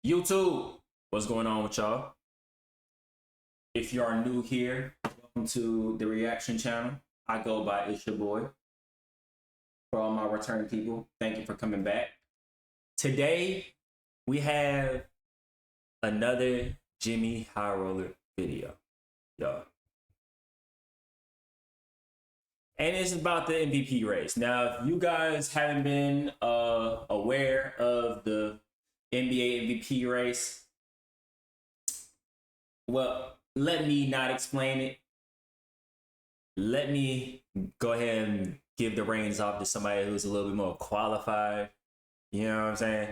YouTube, what's going on with y'all? If you are new here, welcome to the reaction channel. I go by It's Your Boy. For all my return people, thank you for coming back. Today, we have another Jimmy High Roller video, y'all. And it's about the MVP race. Now, if you guys haven't been aware of the NBA MVP race, well, let me not explain it. Let me go ahead and give the reins off to somebody who's a little bit more qualified. You know what I'm saying?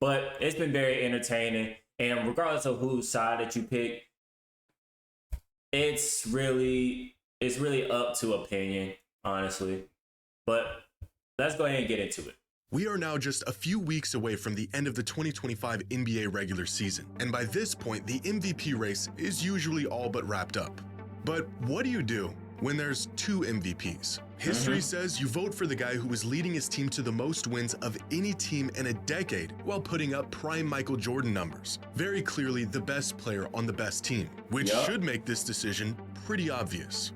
But it's been very entertaining. And regardless of whose side that you pick, it's really up to opinion, honestly. But let's go ahead and get into it. We are now just a few weeks away from the end of the 2025 NBA regular season, and by this point, the MVP race is usually all but wrapped up. But what do you do when there's two MVPs? History says you vote for the guy who is leading his team to the most wins of any team in a decade while putting up prime Michael Jordan numbers. Very clearly the best player on the best team, which should make this decision pretty obvious.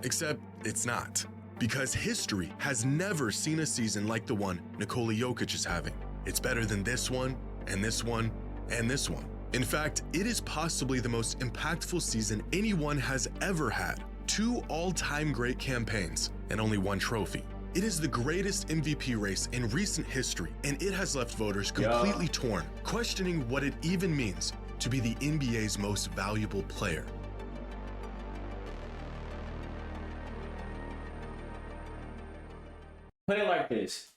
Except it's not. Because history has never seen a season like the one Nikola Jokic is having. It's better than this one, and this one, and this one. In fact, it is possibly the most impactful season anyone has ever had. 2 all-time great campaigns, and only 1 trophy. It is the greatest MVP race in recent history, and it has left voters completely torn, questioning what it even means to be the NBA's most valuable player. Put it like this.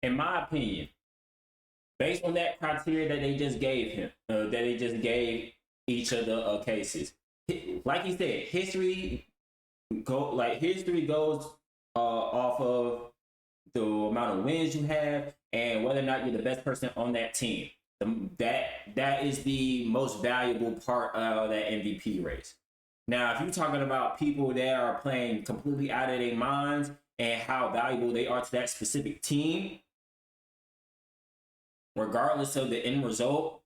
In my opinion, based on that criteria that they just gave him, that they just gave each of the cases, like he said, history goes off of the amount of wins you have and whether or not you're the best person on that team. That is the most valuable part of that MVP race. Now, if you're talking about people that are playing completely out of their minds and how valuable they are to that specific team, regardless of the end result,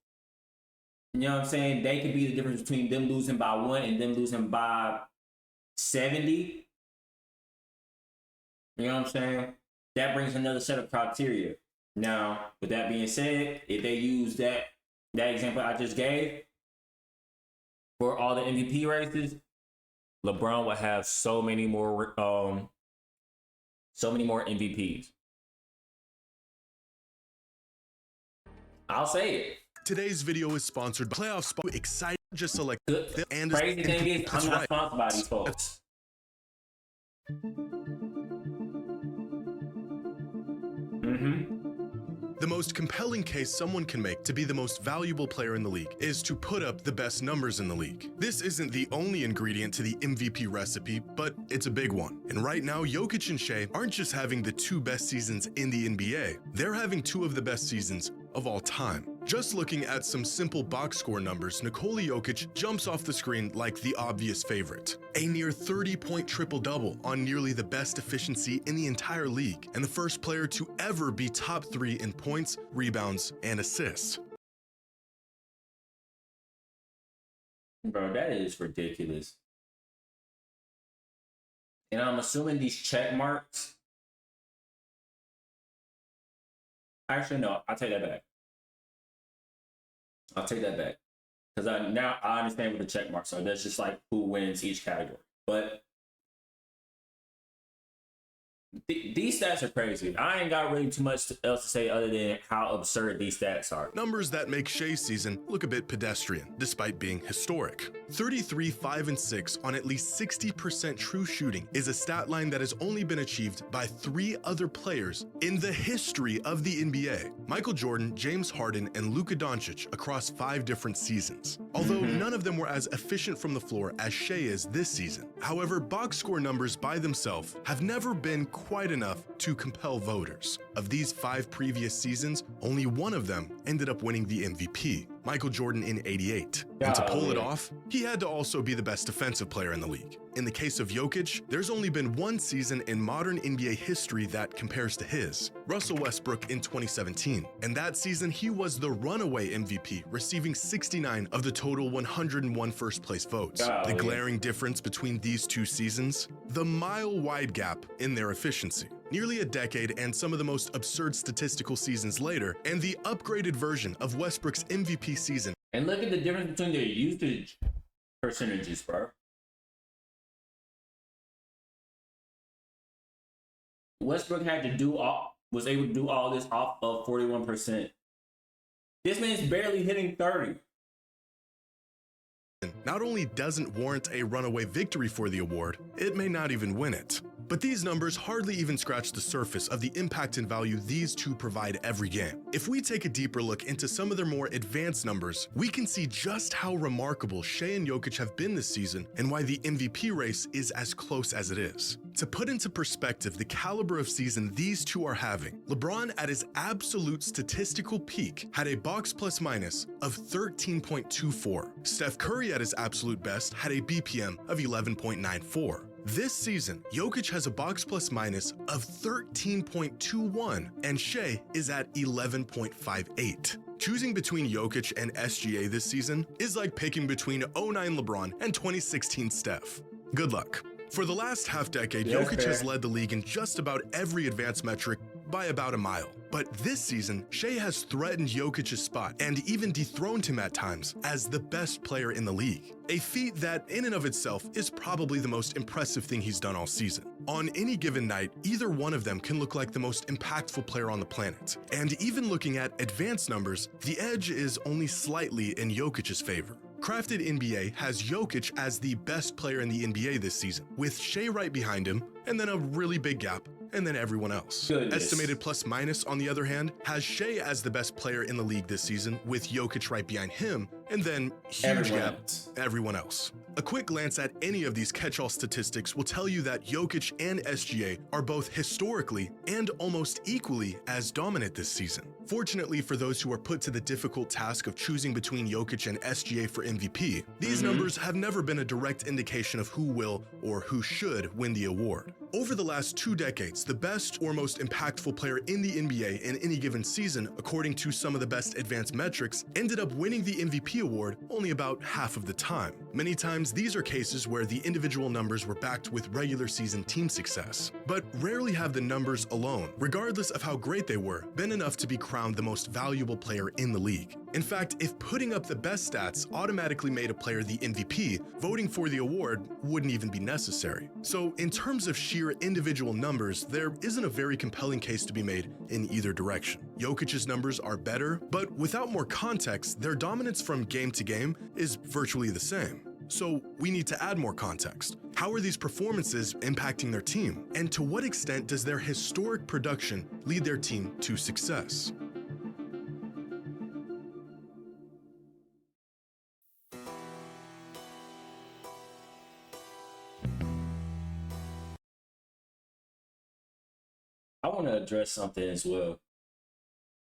you know what I'm saying? They could be the difference between them losing by 1 and them losing by 70. You know what I'm saying? That brings another set of criteria. Now, with that being said, if they use that example I just gave for all the MVP races, LeBron would have so many more MVPs. I'll say it. Today's video is sponsored by Playoff Spot. Excited, just select the and crazy thing is, I'm not sponsored by these folks. The most compelling case someone can make to be the most valuable player in the league is to put up the best numbers in the league. This isn't the only ingredient to the MVP recipe, but it's a big one. And right now, Jokic and Shea aren't just having the 2 best seasons in the NBA, they're having 2 of the best seasons of all time. Just looking at some simple box score numbers, Nikola Jokic jumps off the screen like the obvious favorite. A near 30-point triple-double on nearly the best efficiency in the entire league, and the first player to ever be top 3 in points, rebounds, and assists. Bro, that is ridiculous. And I'm assuming these check marks. Actually, no, I'll take that back. Because now I understand what the check marks are. That's just like who wins each category. But these stats are crazy. I ain't got really too much else to say other than how absurd these stats are. Numbers that make Shea's season look a bit pedestrian, despite being historic. 33, 5, and 6 on at least 60% true shooting is a stat line that has only been achieved by 3 other players in the history of the NBA. Michael Jordan, James Harden, and Luka Doncic across 5 different seasons. Although none of them were as efficient from the floor as Shea is this season. However, box score numbers by themselves have never been quite enough to compel voters. Of these 5 previous seasons, only one of them ended up winning the MVP. Michael Jordan in '88. And to pull it off, he had to also be the best defensive player in the league. In the case of Jokic, there's only been one season in modern NBA history that compares to his, Russell Westbrook in 2017. And that season, he was the runaway MVP, receiving 69 of the total 101 first-place votes. The glaring difference between these two seasons? The mile-wide gap in their efficiency. Nearly a decade and some of the most absurd statistical seasons later, and the upgraded version of Westbrook's MVP season. And look at the difference between their usage percentages, bro. Westbrook was able to do all this off of 41%. This man's barely hitting 30. Not only doesn't warrant a runaway victory for the award, it may not even win it. But these numbers hardly even scratch the surface of the impact and value these two provide every game. If we take a deeper look into some of their more advanced numbers, we can see just how remarkable Shea and Jokic have been this season and why the MVP race is as close as it is. To put into perspective the caliber of season these two are having, LeBron at his absolute statistical peak had a box plus minus of 13.24. Steph Curry at his absolute best had a BPM of 11.94. This season, Jokic has a box plus minus of 13.21, and Shea is at 11.58. Choosing between Jokic and SGA this season is like picking between '09 LeBron and 2016 Steph. Good luck. For the last half-decade, Jokic has led the league in just about every advanced metric by about a mile. But this season, Shea has threatened Jokic's spot and even dethroned him at times as the best player in the league. A feat that, in and of itself, is probably the most impressive thing he's done all season. On any given night, either one of them can look like the most impactful player on the planet. And even looking at advanced numbers, the edge is only slightly in Jokic's favor. Crafted NBA has Jokic as the best player in the NBA this season, with Shea right behind him, and then a really big gap, and then everyone else. Estimated plus minus, on the other hand, has Shea as the best player in the league this season, with Jokic right behind him, and then everyone else. A quick glance at any of these catch-all statistics will tell you that Jokic and SGA are both historically and almost equally as dominant this season. Fortunately for those who are put to the difficult task of choosing between Jokic and SGA for MVP, these numbers have never been a direct indication of who will or who should win the award. Over the last 2 decades, the best or most impactful player in the NBA in any given season, according to some of the best advanced metrics, ended up winning the MVP award only about half of the time. Many times, these are cases where the individual numbers were backed with regular season team success. But rarely have the numbers alone, regardless of how great they were, been enough to be crowned the most valuable player in the league. In fact, if putting up the best stats automatically made a player the MVP, voting for the award wouldn't even be necessary. So in terms of sheer individual numbers, there isn't a very compelling case to be made in either direction. Jokic's numbers are better, but without more context, their dominance from game to game is virtually the same. So we need to add more context. How are these performances impacting their team? And to what extent does their historic production lead their team to success? I want to address something as well.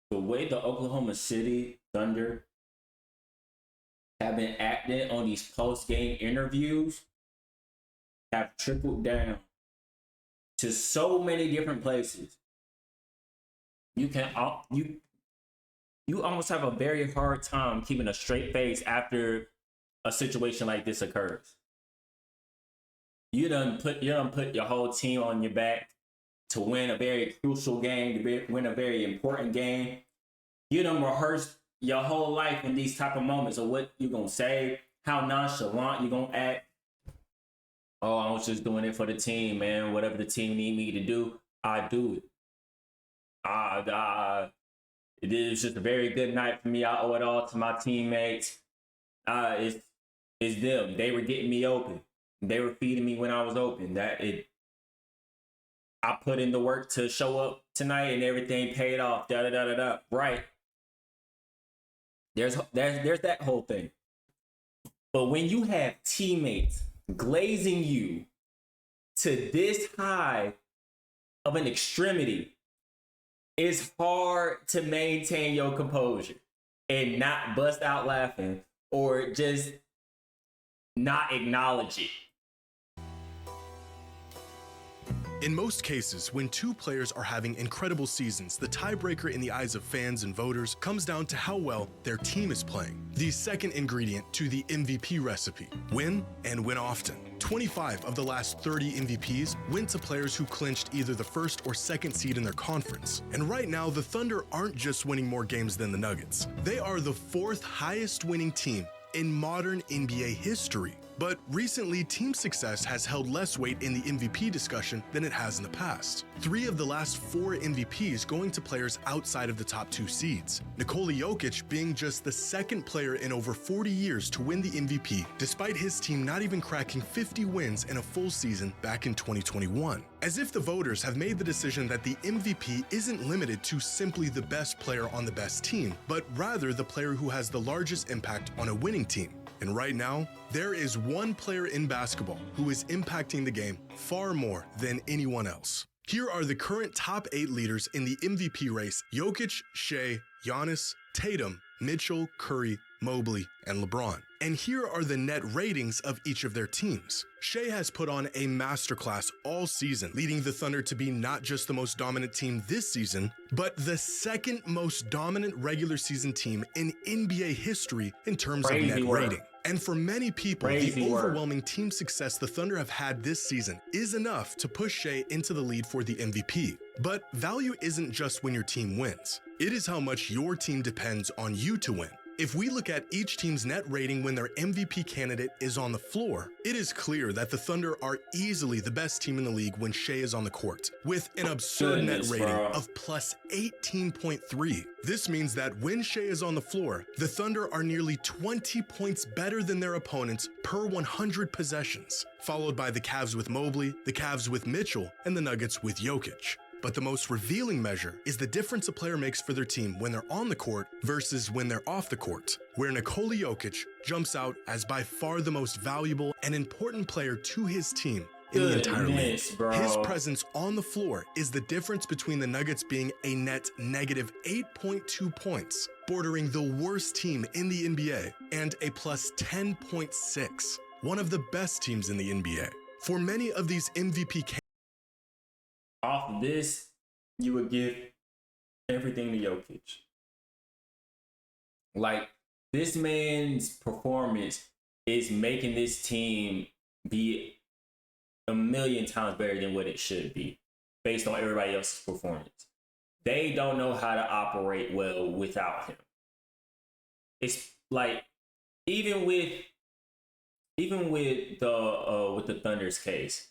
The way the Oklahoma City Thunder have been acting on these post-game interviews have trickled down to so many different places. You almost have a very hard time keeping a straight face after a situation like this occurs. You done put your whole team on your back to win a very crucial game, to win a very important game. You done rehearsed your whole life in these type of moments of what you're going to say, how nonchalant you're going to act. Oh, I was just doing it for the team, man. Whatever the team need me to do, I do it. It is just a very good night for me. I owe it all to my teammates. It's them. They were getting me open. They were feeding me when I was open. I put in the work to show up tonight and everything paid off. Right. There's that whole thing. But when you have teammates glazing you to this high of an extremity, it's hard to maintain your composure. and not bust out laughing or just not acknowledge it. In most cases, when two players are having incredible seasons, the tiebreaker in the eyes of fans and voters comes down to how well their team is playing. The second ingredient to the MVP recipe: win and win often. 25 of the last 30 MVPs went to players who clinched either the first or second seed in their conference. And right now, the Thunder aren't just winning more games than the Nuggets. They are the fourth highest winning team in modern NBA history. But recently, team success has held less weight in the MVP discussion than it has in the past. 3 of the last 4 MVPs going to players outside of the top 2 seeds. Nikola Jokic being just the second player in over 40 years to win the MVP, despite his team not even cracking 50 wins in a full season back in 2021. As if the voters have made the decision that the MVP isn't limited to simply the best player on the best team, but rather the player who has the largest impact on a winning team. And right now, there is one player in basketball who is impacting the game far more than anyone else. Here are the current top 8 leaders in the MVP race: Jokic, Shea, Giannis, Tatum, Mitchell, Curry, Mobley, and LeBron. And here are the net ratings of each of their teams. Shea has put on a masterclass all season, leading the Thunder to be not just the most dominant team this season, but the second most dominant regular season team in NBA history in terms of net rating. And for many people, the overwhelming team success the Thunder have had this season is enough to push Shea into the lead for the MVP. But value isn't just when your team wins. It is how much your team depends on you to win. If we look at each team's net rating when their MVP candidate is on the floor, it is clear that the Thunder are easily the best team in the league when Shea is on the court, with an absurd net rating of plus 18.3. This means that when Shea is on the floor, the Thunder are nearly 20 points better than their opponents per 100 possessions, followed by the Cavs with Mobley, the Cavs with Mitchell, and the Nuggets with Jokic. But the most revealing measure is the difference a player makes for their team when they're on the court versus when they're off the court, where Nikola Jokic jumps out as by far the most valuable and important player to his team in the entire league. His presence on the floor is the difference between the Nuggets being a net negative 8.2 points, bordering the worst team in the NBA, and a plus 10.6, one of the best teams in the NBA. For many of these MVP off of this, you would give everything to Jokic. Like, this man's performance is making this team be a million times better than what it should be based on everybody else's performance. They don't know how to operate well without him. It's like, even with the Thunder's case,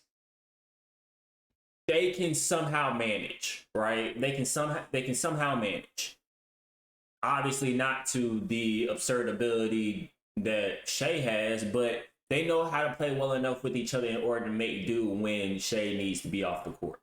they can somehow manage, right? They can somehow manage. Obviously not to the absurd ability that Shea has, but they know how to play well enough with each other in order to make do when Shea needs to be off the court.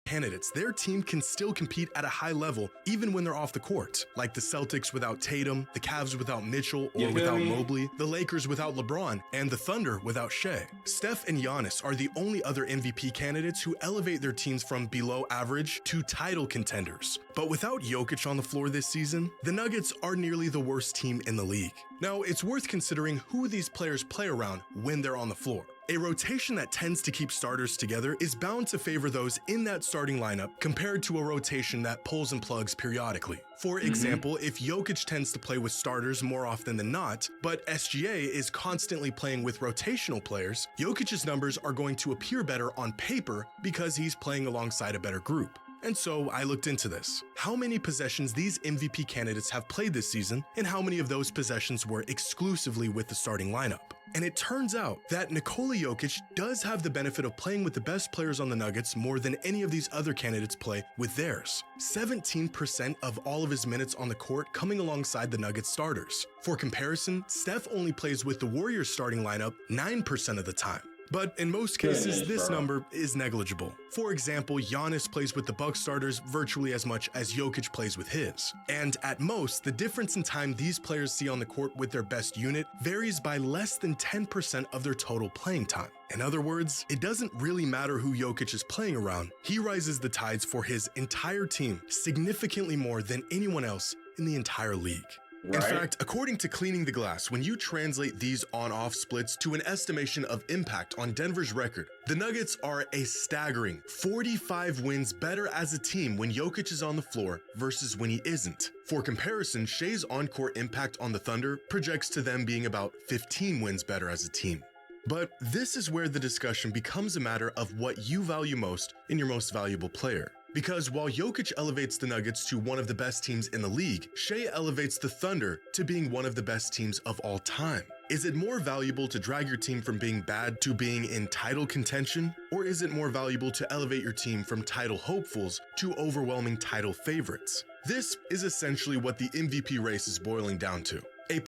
Candidates, their team can still compete at a high level even when they're off the court, like the Celtics without Tatum, the Cavs without Mitchell or without Mobley, the Lakers without LeBron, and the Thunder without Shea. Steph and Giannis are the only other MVP candidates who elevate their teams from below average to title contenders. But without Jokic on the floor this season, the Nuggets are nearly the worst team in the league. Now, it's worth considering who these players play around when they're on the floor. A rotation that tends to keep starters together is bound to favor those in that starting lineup compared to a rotation that pulls and plugs periodically. For example, if Jokic tends to play with starters more often than not, but SGA is constantly playing with rotational players, Jokic's numbers are going to appear better on paper because he's playing alongside a better group. And so I looked into this. How many possessions these MVP candidates have played this season, and how many of those possessions were exclusively with the starting lineup. And it turns out that Nikola Jokic does have the benefit of playing with the best players on the Nuggets more than any of these other candidates play with theirs. 17% of all of his minutes on the court coming alongside the Nuggets starters. For comparison, Steph only plays with the Warriors starting lineup 9% of the time. But in most cases, this number is negligible. For example, Giannis plays with the Bucks starters virtually as much as Jokic plays with his. And at most, the difference in time these players see on the court with their best unit varies by less than 10% of their total playing time. In other words, it doesn't really matter who Jokic is playing around. He rises the tides for his entire team significantly more than anyone else in the entire league. In fact, according to Cleaning the Glass, when you translate these on-off splits to an estimation of impact on Denver's record, the Nuggets are a staggering 45 wins better as a team when Jokic is on the floor versus when he isn't. For comparison, Shea's on-court impact on the Thunder projects to them being about 15 wins better as a team. But this is where the discussion becomes a matter of what you value most in your most valuable player. Because while Jokic elevates the Nuggets to one of the best teams in the league, Shea elevates the Thunder to being one of the best teams of all time. Is it more valuable to drag your team from being bad to being in title contention? Or is it more valuable to elevate your team from title hopefuls to overwhelming title favorites? This is essentially what the MVP race is boiling down to. A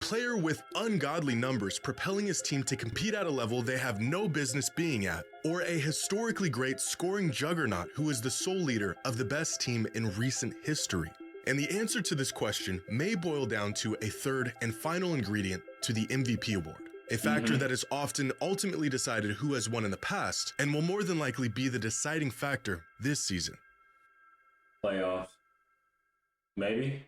player with ungodly numbers propelling his team to compete at a level they have no business being at, or a historically great scoring juggernaut who is the sole leader of the best team in recent history. And the answer to this question may boil down to a third and final ingredient to the MVP award, a factor that is often ultimately decided who has won in the past and will more than likely be the deciding factor this season. Playoffs. Maybe.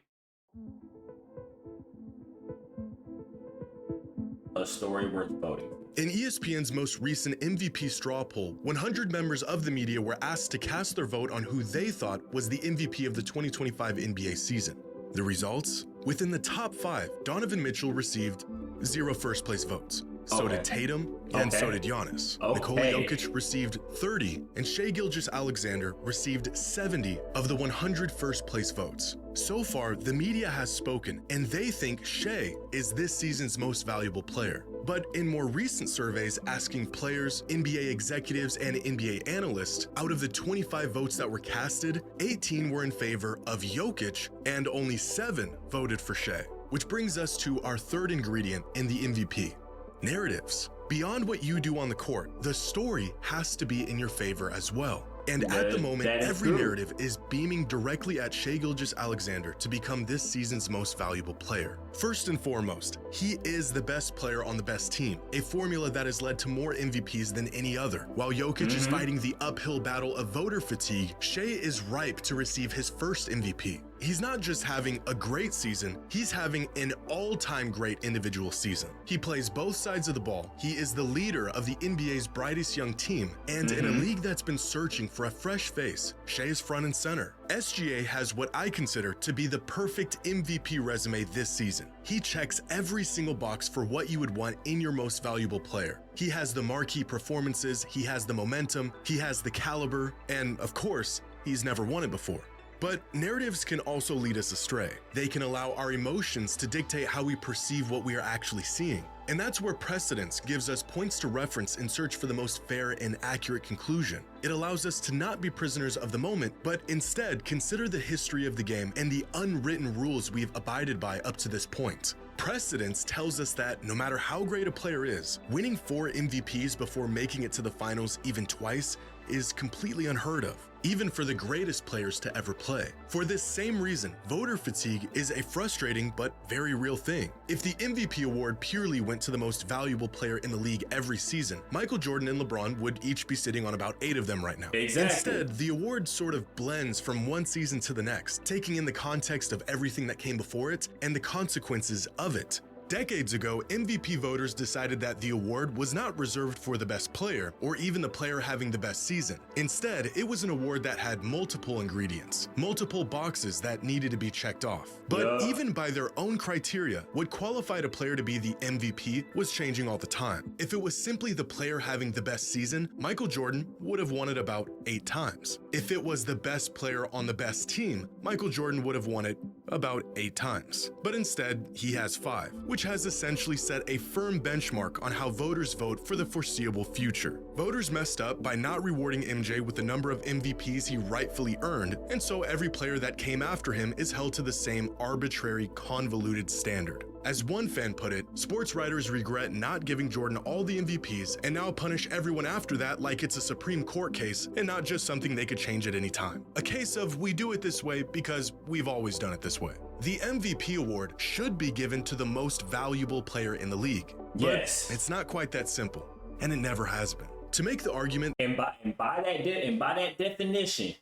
A story worth voting. In ESPN's most recent MVP straw poll, 100 members of the media were asked to cast their vote on who they thought was the MVP of the 2025 NBA season. The results? Within the top 5, Donovan Mitchell received 0 first-place votes. So did Tatum, and so did Giannis. Nikola Jokic received 30, and Shai Gilgeous-Alexander received 70 of the 100 first-place votes. So far, the media has spoken, and they think Shai is this season's most valuable player. But in more recent surveys asking players, NBA executives, and NBA analysts, out of the 25 votes that were casted, 18 were in favor of Jokic, and only 7 voted for Shai. Which brings us to our third ingredient in the MVP. Narratives. Beyond what you do on the court, the story has to be in your favor as well. And at the moment, every narrative is beaming directly at Shai Gilgeous-Alexander to become this season's most valuable player. First and foremost, he is the best player on the best team, a formula that has led to more MVPs than any other. While Jokic is fighting the uphill battle of voter fatigue, Shai is ripe to receive his first MVP. He's not just having a great season, he's having an all-time great individual season. He plays both sides of the ball, he is the leader of the NBA's brightest young team, and in a league that's been searching for a fresh face, Shai is front and center. SGA has what I consider to be the perfect MVP resume this season. He checks every single box for what you would want in your most valuable player. He has the marquee performances, he has the momentum, he has the caliber, and of course, he's never won it before. But narratives can also lead us astray. They can allow our emotions to dictate how we perceive what we are actually seeing. And that's where precedence gives us points to reference in search for the most fair and accurate conclusion. It allows us to not be prisoners of the moment, but instead consider the history of the game and the unwritten rules we've abided by up to this point. Precedence tells us that no matter how great a player is, winning 4 MVPs before making it to the finals even twice is completely unheard of, even for the greatest players to ever play. For this same reason, voter fatigue is a frustrating but very real thing. If the MVP award purely went to the most valuable player in the league every season, Michael Jordan and LeBron would each be sitting on about 8 of them right now. Instead, the award sort of blends from one season to the next, taking in the context of everything that came before it and the consequences of it. Decades ago, MVP voters decided that the award was not reserved for the best player or even the player having the best season. Instead, it was an award that had multiple ingredients, multiple boxes that needed to be checked off. But even by their own criteria, what qualified a player to be the MVP was changing all the time. If it was simply the player having the best season, Michael Jordan would have won it about 8 times. If it was the best player on the best team, Michael Jordan would have won it about 8 times. But instead, he has 5, which has essentially set a firm benchmark on how voters vote for the foreseeable future. Voters messed up by not rewarding MJ with the number of MVPs he rightfully earned, and so every player that came after him is held to the same arbitrary, convoluted standard. As one fan put it, sports writers regret not giving Jordan all the MVPs and now punish everyone after that like it's a Supreme Court case and not just something they could change at any time. A case of we do it this way because we've always done it this way. The MVP award should be given to the most valuable player in the league. But it's not quite that simple, and it never has been. To make the argument, and by that definition,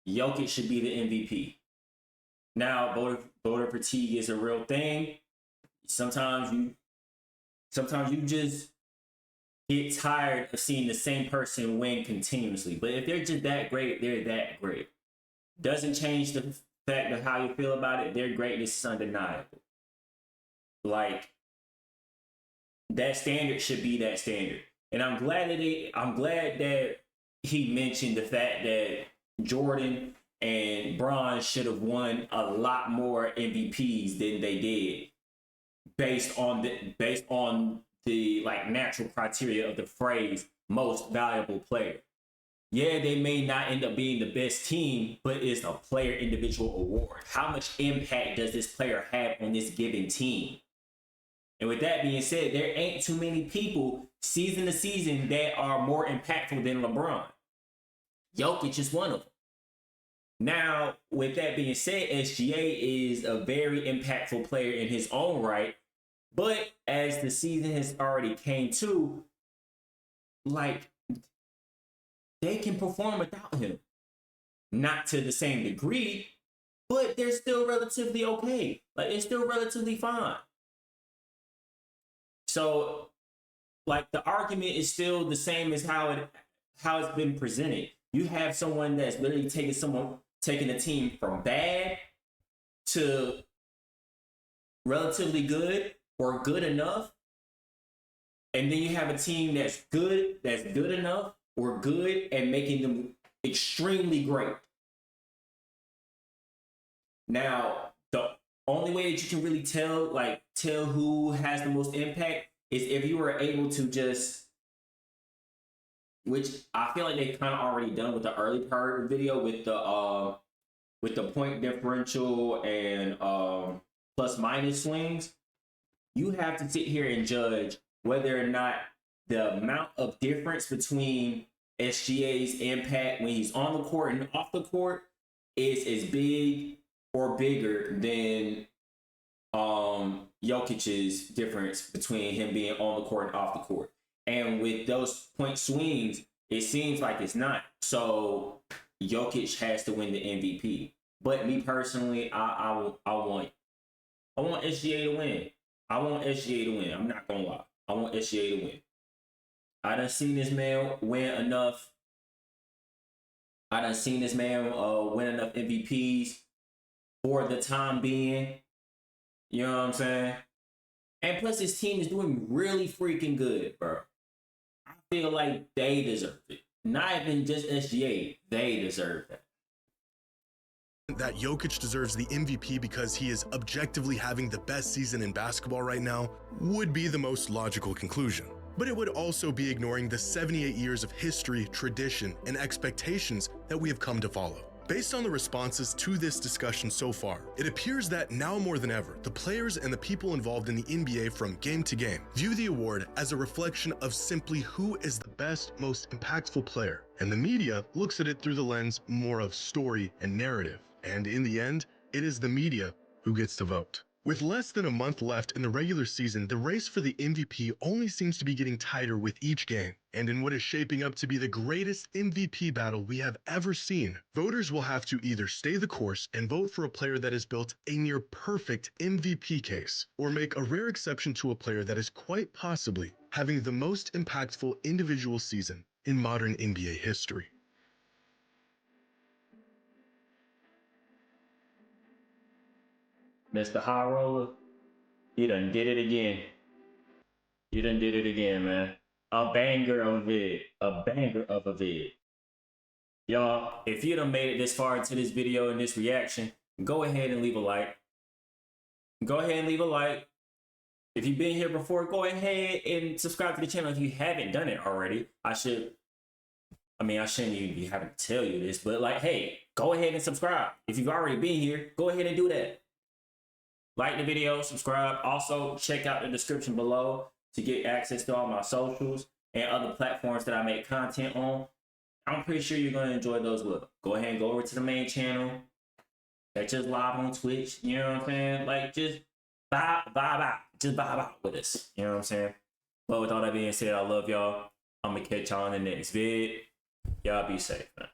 Jokic should be the MVP. Now, voter fatigue is a real thing. Sometimes you just get tired of seeing the same person win continuously. But if they're just that great, they're that great. Doesn't change the fact of how you feel about it. Their greatness is undeniable. Like, that standard should be that standard. And I'm glad that he mentioned the fact that Jordan and Bron should have won a lot more MVPs than they did, based on the like natural criteria of the phrase most valuable player. Yeah, they may not end up being the best team, but it's a player individual award. How much impact does this player have on this given team? And with that being said, there ain't too many people season to season that are more impactful than LeBron. Jokic is one of them. Now, with that being said, SGA is a very impactful player in his own right. But as the season has already came to, like, they can perform without him. Not to the same degree, but they're still relatively okay. Like, it's still relatively fine. So, like, the argument is still the same as how it's been presented. You have someone that's literally taking a team from bad to relatively good or good enough, and then you have a team that's good enough or good and making them extremely great. Now, the only way that you can really tell who has the most impact is if you were able to just, which I feel like they kind of already done with the early part of the video with the point differential and plus minus swings. You have to sit here and judge whether or not the amount of difference between SGA's impact when he's on the court and off the court is as big or bigger than Jokic's difference between him being on the court and off the court. And with those point swings, it seems like it's not. So Jokic has to win the MVP. But me personally, I want SGA to win. I want SGA to win. I'm not gonna lie. I want SGA to win. I done seen this man win enough. I done seen this man win enough MVPs for the time being. You know what I'm saying? And plus, his team is doing really freaking good, bro. I feel like they deserve it. Not even just SGA. They deserve that. That Jokic deserves the MVP because he is objectively having the best season in basketball right now would be the most logical conclusion. But it would also be ignoring the 78 years of history, tradition, and expectations that we have come to follow. Based on the responses to this discussion so far, it appears that now more than ever, the players and the people involved in the NBA from game to game view the award as a reflection of simply who is the best, most impactful player. And the media looks at it through the lens more of story and narrative. And in the end, it is the media who gets to vote. With less than a month left in the regular season, the race for the MVP only seems to be getting tighter with each game. And in what is shaping up to be the greatest MVP battle we have ever seen, voters will have to either stay the course and vote for a player that has built a near perfect MVP case, or make a rare exception to a player that is quite possibly having the most impactful individual season in modern NBA history. Mr. High Roller, you done did it again. You done did it again, man. A banger of a vid. Y'all, if you done made it this far into this video and this reaction, go ahead and leave a like. Go ahead and leave a like. If you've been here before, go ahead and subscribe to the channel if you haven't done it already. I shouldn't even be having to tell you this, but like, hey, go ahead and subscribe. If you've already been here, go ahead and do that. Like the video, subscribe. Also, check out the description below to get access to all my socials and other platforms that I make content on. I'm pretty sure you're going to enjoy those well. Go ahead and go over to the main channel. Catch us live on Twitch. You know what I'm saying? Like, just vibe out. Just vibe out with us. You know what I'm saying? But with all that being said, I love y'all. I'm going to catch y'all in the next vid. Y'all be safe, man.